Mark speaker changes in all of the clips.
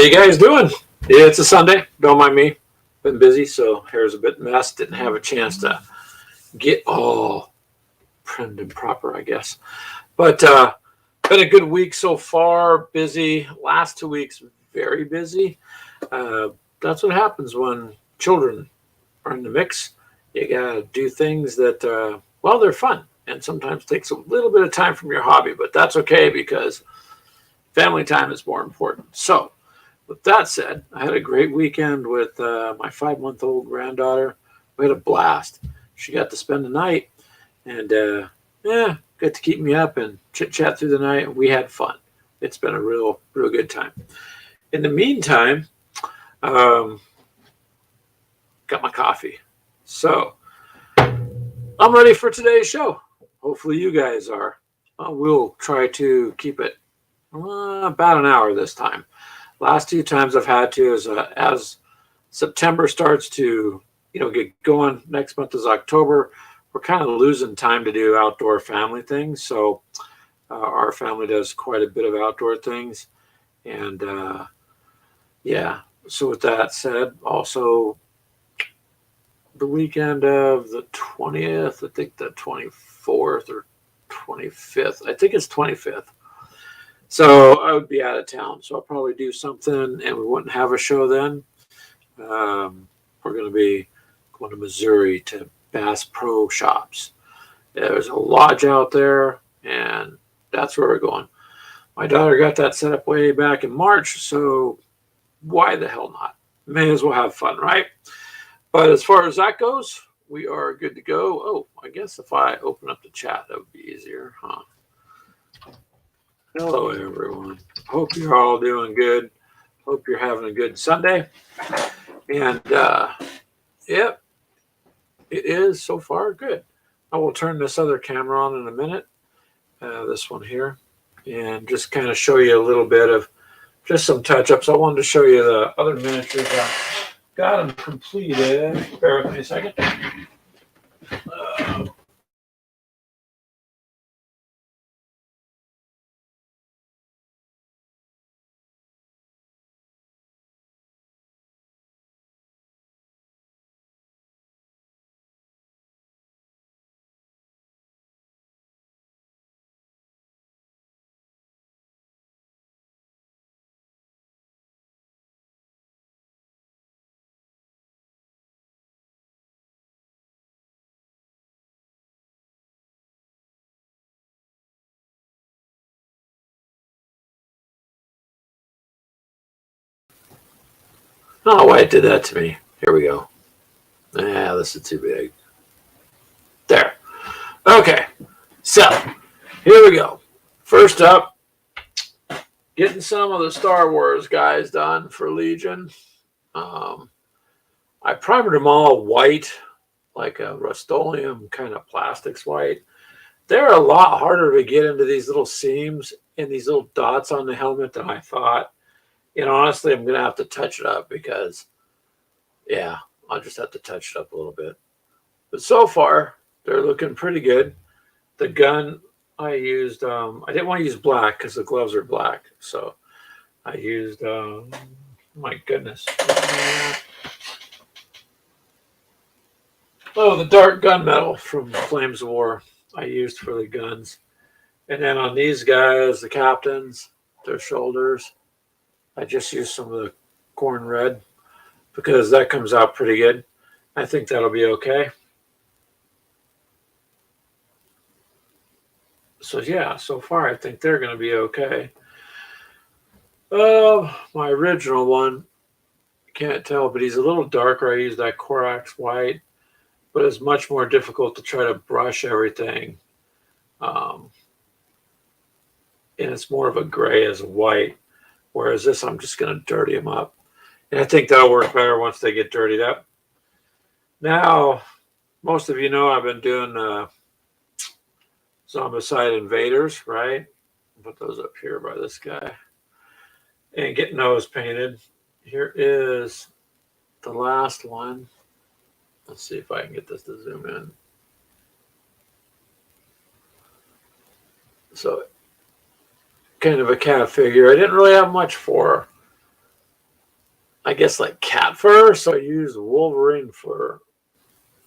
Speaker 1: you guys doing? It's a Sunday. Don't mind me. Been busy, so hair's a bit messed. Didn't have a chance to get all prim and proper, I guess. But been a good week so far. Busy. Last 2 weeks, very busy. That's what happens when children are in the mix. You gotta do things that, well, they're fun, and sometimes takes a little bit of time from your hobby, but that's okay because family time is more important. So, with that said, I had a great weekend with my 5-month-old granddaughter. We had a blast. She got to spend the night, and got to keep me up and chit chat through the night. And we had fun. It's been a real good time. In the meantime, got my coffee, so I'm ready for today's show. Hopefully, you guys are. We'll try to keep it about an hour this time. Last 2 times I've had to is as September starts to get going. Next month is October. We're kind of losing time to do outdoor family things. So our family does quite a bit of outdoor things, and yeah. So with that said, also the weekend of the 20th, I think the 24th or 25th. I think it's 25th. So I would be out of town, so I'll probably do something, and we wouldn't have a show then. We're going to be going to Missouri to Bass Pro Shops. There's a lodge out there, and that's where we're going. My daughter got that set up way back in March, so why the hell not? May as well have fun, right? But as far as that goes, we are good to go. Oh, I guess if I open up the chat, that would be easier, huh? Hello, everyone. Hope you're all doing good. Hope you're having a good Sunday. And, yep, it is so far good. I will turn this other camera on in a minute, this one here, and just kind of show you a little bit of just some touch-ups. I wanted to show you the other miniatures. I got them completed. Bear with me a second. I don't know why it did that to me. Here we go. This is too big. There. Okay. So, here we go. First up, getting some of the Star Wars guys done for Legion. I primered them all white, like a Rust-Oleum kind of plastics white. They're a lot harder to get into these little seams and these little dots on the helmet than I thought. Honestly, I'm going to have to touch it up because, yeah, I'll just have to touch it up a little bit. But so far, they're looking pretty good. The gun I used, I didn't want to use black because the gloves are black. So I used, my goodness. Oh, the dark gunmetal from Flames of War I used for the guns. And then on these guys, the captains, their shoulders, I just used some of the corn red because that comes out pretty good. I think that'll be okay. So yeah, so far I think they're going to be okay. My original one, can't tell, but he's a little darker. I used that Corax white, but it's much more difficult to try to brush everything. And it's more of a gray as a white, whereas this I'm just going to dirty them up. And I think that'll work better once they get dirtied up. Now, most of you know I've been doing Zombicide Invaders, right? I'll put those up here by this guy. And getting those painted. Here is the last one. Let's see if I can get this to zoom in. So, kind of a cat figure. I didn't really have much for her. I guess, like cat fur. So I used Wolverine fur,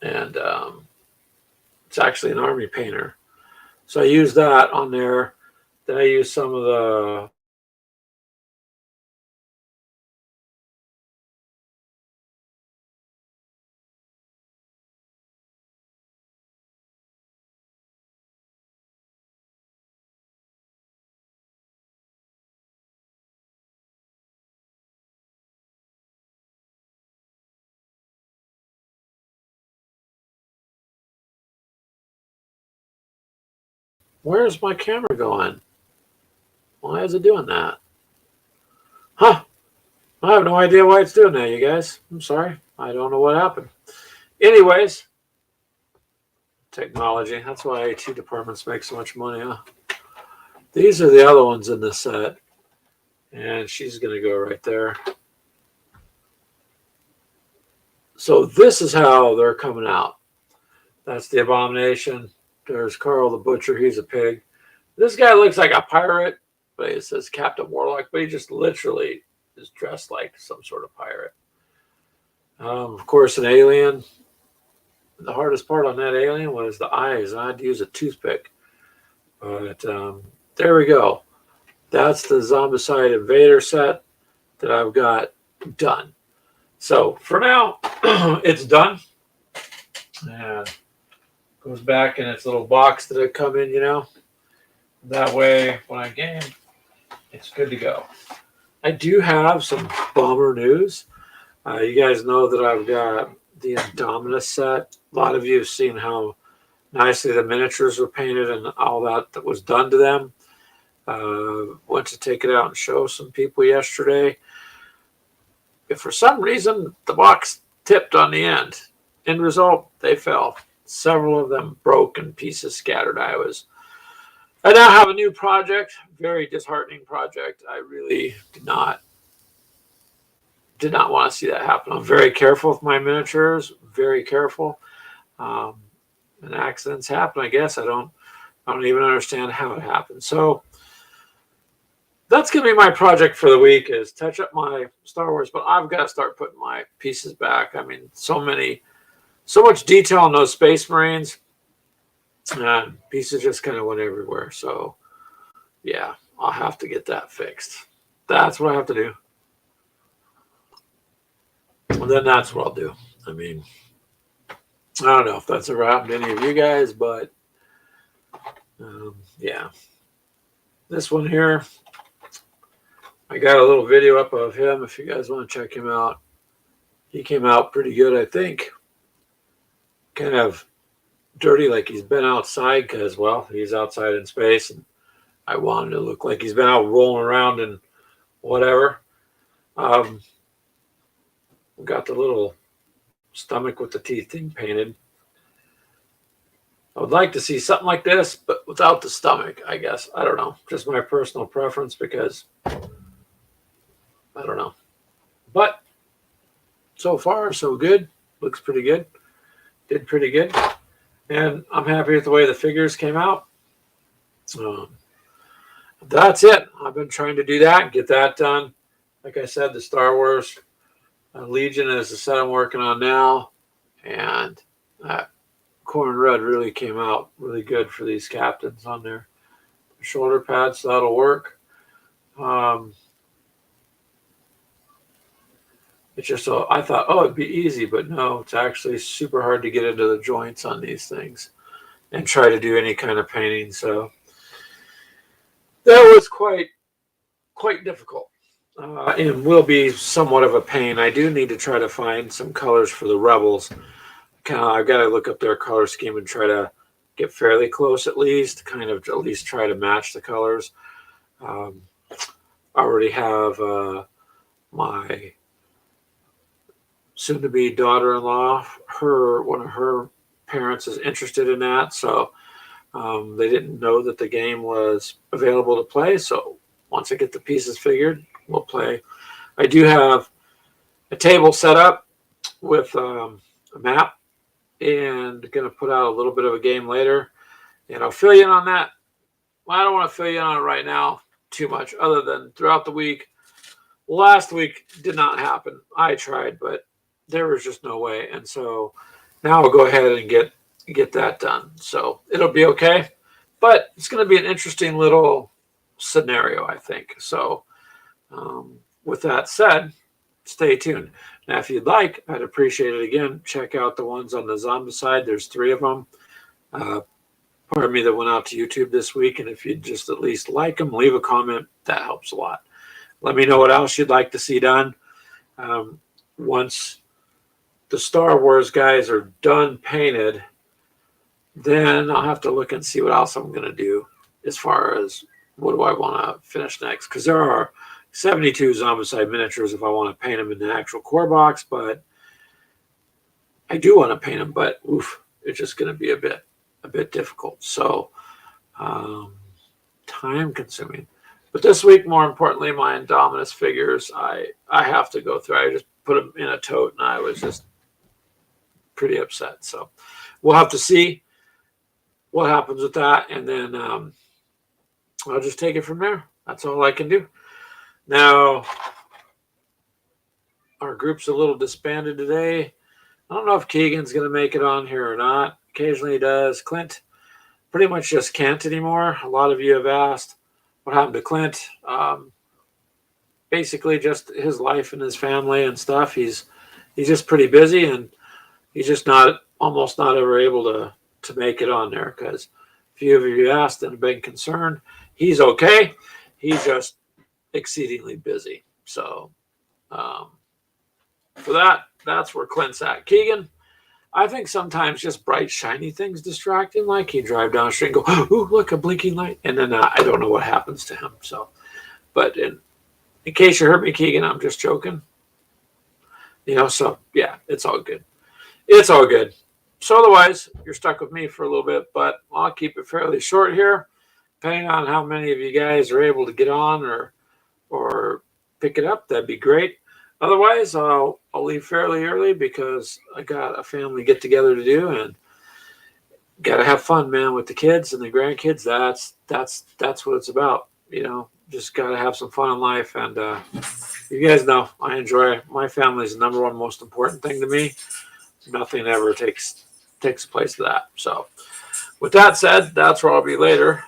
Speaker 1: and it's actually an army painter. So I used that on there. Then I used some of the where's my camera going? Why is it doing that? Huh? I have no idea why it's doing that, you guys. I'm sorry. I don't know what happened. Anyways, technology. That's why IT departments make so much money, huh? These are the other ones in this set. And she's going to go right there. So this is how they're coming out. That's the Abomination. There's Carl the Butcher. He's a pig. This guy looks like a pirate, but it says Captain Warlock, but he just literally is dressed like some sort of pirate. Of course, an alien. The hardest part on that alien was the eyes. I had to use a toothpick. But there we go. That's the Zombicide Invader set that I've got done. So for now, it's done. And goes back in its little box that it come in, you know. That way, when I game, it's good to go. I do have some bummer news. You guys know that I've got the Indominus set. A lot of you have seen how nicely the miniatures were painted and all that was done to them. Went to take it out and show some people yesterday. If for some reason the box tipped on the end result, they fell. Several of them broke and pieces scattered. I now have a new project, very disheartening project. I really did not want to see that happen. I'm very careful with my miniatures, very careful. And accidents happen, I guess. I don't even understand how it happened. So that's going to be my project for the week, is touch up my Star Wars, but I've got to start putting my pieces back. I mean, so much detail on those Space Marines. And pieces just kind of went everywhere. So, yeah, I'll have to get that fixed. That's what I have to do. And then that's what I'll do. I mean, I don't know if that's ever happened to any of you guys, but yeah. This one here, I got a little video up of him if you guys want to check him out. He came out pretty good, I think. Kind of dirty, like he's been outside because, well, he's outside in space, and I wanted to look like he's been out rolling around and whatever. Got the little stomach with the teeth thing painted. I would like to see something like this, but without the stomach, I guess. I don't know. Just my personal preference, because I don't know. But so far, so good. Looks pretty good. Did pretty good. And I'm happy with the way the figures came out. That's it. I've been trying to do that, get that done. Like I said, the Star Wars Legion is the set I'm working on now. And that Corn Red really came out really good for these captains on their shoulder pads. So that'll work. It's just so I thought, oh, it'd be easy, but no, it's actually super hard to get into the joints on these things and try to do any kind of painting. So that was quite difficult, and will be somewhat of a pain. I do need to try to find some colors for the Rebels. I've got to look up their color scheme and try to get fairly close, at least try to match the colors. I already have my soon-to-be daughter-in-law, one of her parents is interested in that, so they didn't know that the game was available to play. So once I get the pieces figured, we'll play. I do have a table set up with a map, and going to put out a little bit of a game later, and I'll fill you in on that. Well, I don't want to fill you in on it right now too much, other than throughout the week Last week did not happen. I tried, but there was just no way. And so now I'll go ahead and get that done. So it'll be okay. But it's going to be an interesting little scenario, I think. So with that said, stay tuned. Now, if you'd like, I'd appreciate it again. Check out the ones on the zombie side. There's 3 of them. Pardon me, that went out to YouTube this week. And if you'd just at least like them, leave a comment. That helps a lot. Let me know what else you'd like to see done. Once the Star Wars guys are done painted, then I'll have to look and see what else I'm going to do as far as what do I want to finish next. Because there are 72 Zombicide miniatures if I want to paint them in the actual core box, but I do want to paint them, but oof, it's just going to be a bit difficult. So time consuming. But this week, more importantly, my Indominus figures, I have to go through. I just put them in a tote, and I was just pretty upset. So we'll have to see what happens with that, and then I'll just take it from there. That's all I can do. Now, our group's a little disbanded today. I don't know if Keegan's going to make it on here or not. Occasionally he does. Clint pretty much just can't anymore. A lot of you have asked what happened to Clint. Basically just his life and his family and stuff. He's just pretty busy, and he's just almost not ever able to make it on there, because a few of you asked and have been concerned. He's okay. He's just exceedingly busy. So for that's where Clint's at. Keegan, I think sometimes just bright, shiny things distract him. Like he drive down the street and go, "Ooh, look, a blinking light," and then I don't know what happens to him. So, but in case you heard me, Keegan, I'm just joking. So yeah, it's all good. It's all good. So otherwise, you're stuck with me for a little bit, but I'll keep it fairly short here, depending on how many of you guys are able to get on or pick it up. That'd be great. Otherwise, I'll leave fairly early because I got a family get together to do, and got to have fun, man, with the kids and the grandkids. That's what it's about. Just got to have some fun in life. And you guys know I enjoy my family's the number one most important thing to me. Nothing ever takes place of that. So with that said, that's where I'll be later.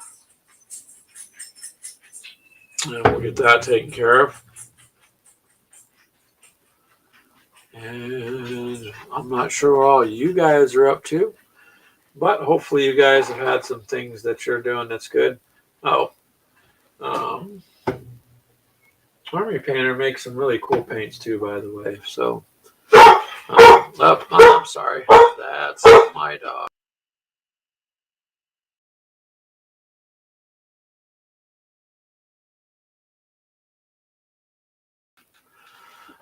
Speaker 1: And we'll get that taken care of. And I'm not sure what all you guys are up to, but hopefully you guys have had some things that you're doing that's good. Army Painter makes some really cool paints too, by the way. So, I'm sorry. That's my dog.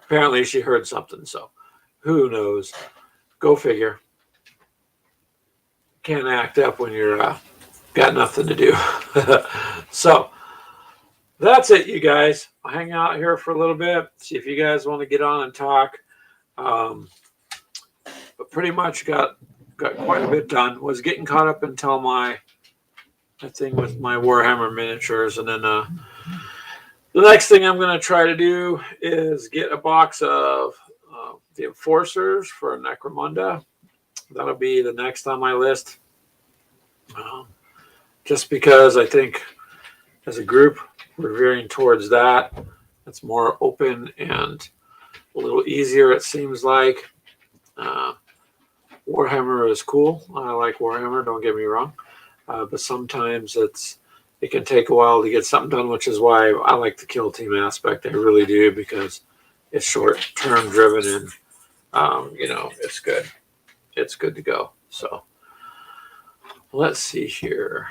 Speaker 1: Apparently she heard something, so who knows? Go figure. Can't act up when you're got nothing to do. So that's it, you guys. I'll hang out here for a little bit, see if you guys want to get on and talk. But pretty much got quite a bit done. Was getting caught up until my thing with my Warhammer miniatures, and then the next thing I'm going to try to do is get a box of the Enforcers for Necromunda. That'll be the next on my list. Just because I think as a group, we're veering towards that. It's more open and a little easier, it seems like. Warhammer is cool. I like Warhammer, don't get me wrong. But sometimes it can take a while to get something done, which is why I like the kill team aspect. I really do, because it's short-term driven, and it's good. It's good to go. So let's see here.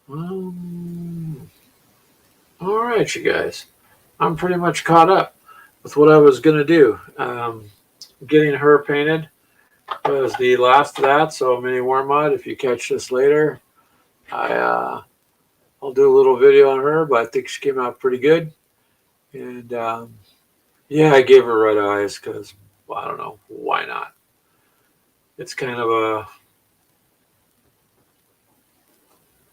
Speaker 1: All right, you guys. I'm pretty much caught up with what I was going to do. Getting her painted was the last of that. So Mini Wormud, if you catch this later, I'll do a little video on her, but I think she came out pretty good. And yeah, I gave her red eyes because, well, I don't know, why not? It's kind of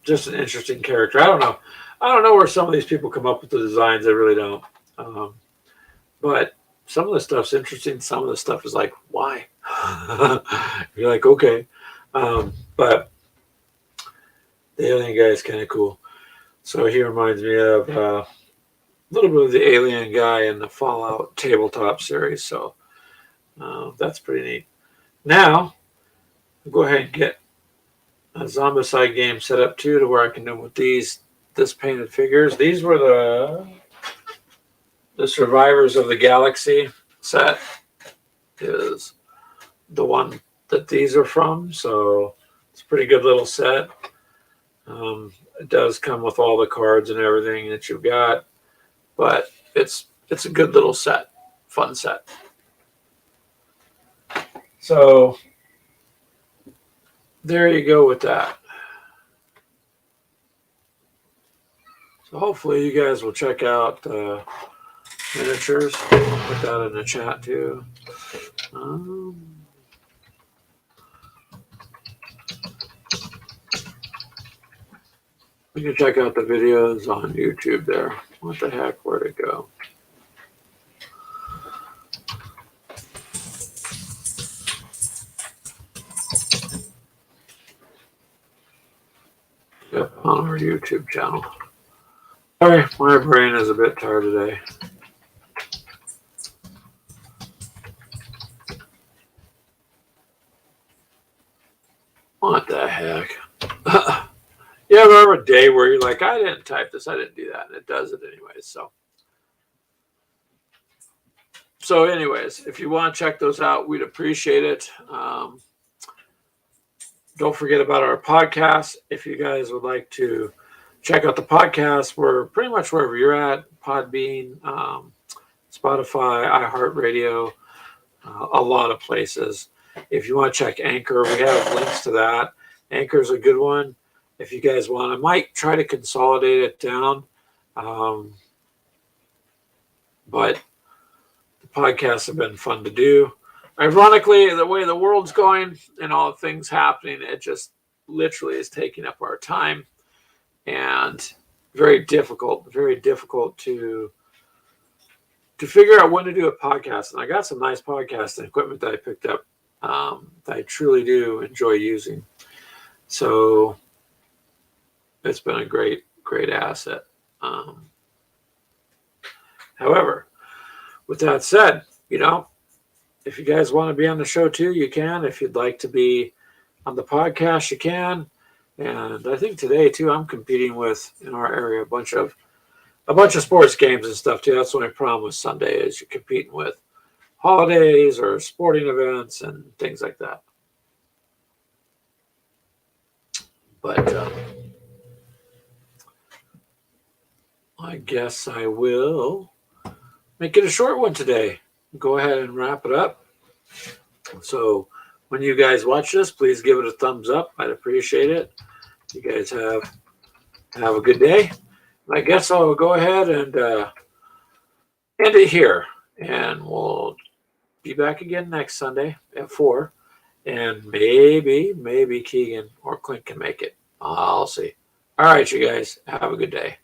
Speaker 1: just an interesting character. I don't know. I don't know where some of these people come up with the designs. I really don't. But some of the stuff's interesting. Some of the stuff is like, why? You're like, okay. But the alien guy is kind of cool. So he reminds me of a little bit of the alien guy in the Fallout tabletop series. So that's pretty neat. Now, I'll go ahead and get a Zombicide game set up too, to where I can do with this painted figures. These were the Survivors of the Galaxy set is the one that these are from. So it's a pretty good little set. It does come with all the cards and everything that you've got, but it's a good little set, fun set. So there you go with that. So hopefully you guys will check out miniatures. Put that in the chat too. You can check out the videos on YouTube there. What the heck? Where'd it go? Yep, on our YouTube channel. Sorry, my brain is a bit tired today. What the heck? You ever have a day where you're like, I didn't type this, I didn't do that, and it does it anyways. So anyways, if you want to check those out, we'd appreciate it. Don't forget about our podcast. If you guys would like to check out the podcast, we're pretty much wherever you're at. Podbean, Spotify, iHeartRadio, a lot of places. If you want to check Anchor, we have links to that. Anchor's a good one. If you guys want, I might try to consolidate it down. But the podcasts have been fun to do. Ironically, the way the world's going and all the things happening, it just literally is taking up our time, and very difficult to figure out when to do a podcast. And I got some nice podcasting equipment that I picked up that I truly do enjoy using. So it's been a great asset. However, with that said, if you guys want to be on the show too, you can. If you'd like to be on the podcast, you can. And I think today too, I'm competing with, in our area, a bunch of sports games and stuff too. That's the only problem with Sunday is you're competing with holidays or sporting events and things like that. But I guess I will make it a short one today. Go ahead and wrap it up. So when you guys watch this, please give it a thumbs up. I'd appreciate it. You guys have a good day. I guess I'll go ahead and end it here. And we'll be back again next Sunday at 4. And maybe Keegan or Clint can make it. I'll see. All right, you guys. Have a good day.